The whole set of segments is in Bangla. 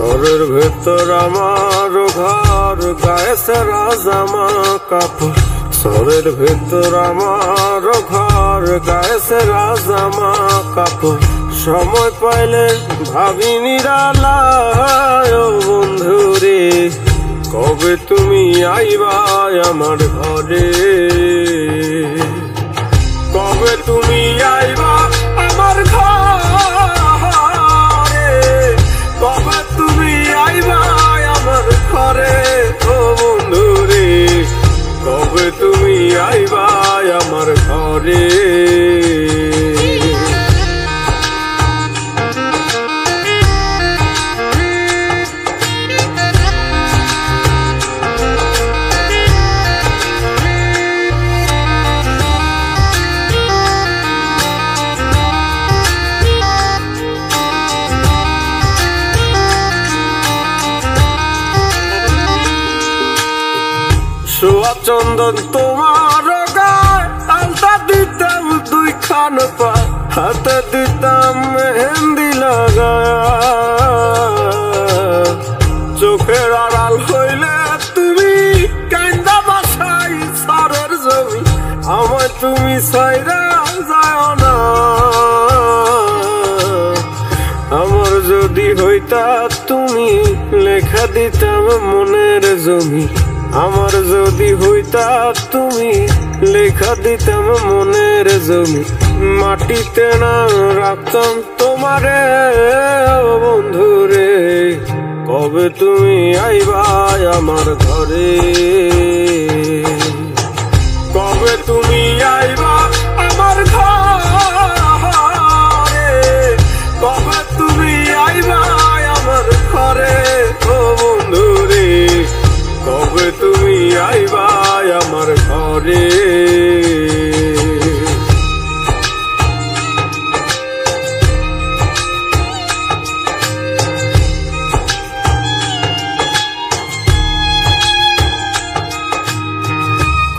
শহরের ভেতর আমার ঘর, গায়ে সেরা জামা কাপড়। শহরের ভেতর আমার ঘর, গায়ে সেরা জামা কাপড়। সময় পাইলে ভাবি নিরালায় ও বন্ধুরে, কবে তুমি আইবা আমার ঘরে, কবে তুমি আইবা আমার ঘরে, কবে তুমি আইবা আমার ঘরে ও বন্ধুরে, কবে তুমি আইবা আমার ঘরে। সোয়া চন্দন তোমার গায়ে, আলতা দিতাম দুই খান পা, হাতে দিতাম মেহেন্দি লাগায়া। চোখের আড়াল হইলে তুমি কান্দা বাসাই সারের জমি, আমায় তুমি সাইরা যায় না। আমার যদি হইতা তুমি লেখা দিতাম মনের জমি, আমার যদি হইতা তুমি লেখা দিতাম মনের জমি। মাটিতে না রাখতাম তোমারে বন্ধুরে, কবে তুমি আইবা আমার ঘরে, কবে তুমি আইবা আমার ঘরে, কবে তুমি আইবা আমার ঘরে ও বন্ধুরে, কবে তুমি আইবা আমার ঘরে।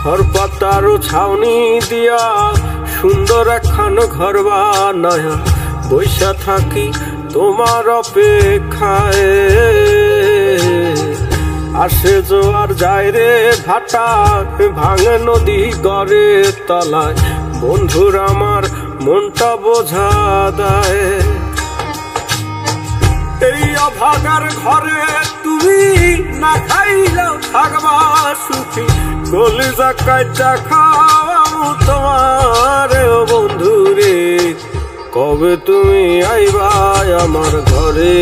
খড়পাতার ছাউনি দিয়া সুন্দর একখান ঘর বানায়া, বৈশা থাকি তোমার অপেক্ষায়। আসে জোয়ার যায় রে ভাটা, ভাঙে নদী গড়ে তলায়, বন্ধুর আমার মনটা বোঝা দেয়। এই অভাগার ঘরে তুমি না খাইলেও থাকবা সুখী, কলিজা কাইটা খাওয়াবো তোমার ও বন্ধুরে, কবে তুমি আইবা আমার ঘরে।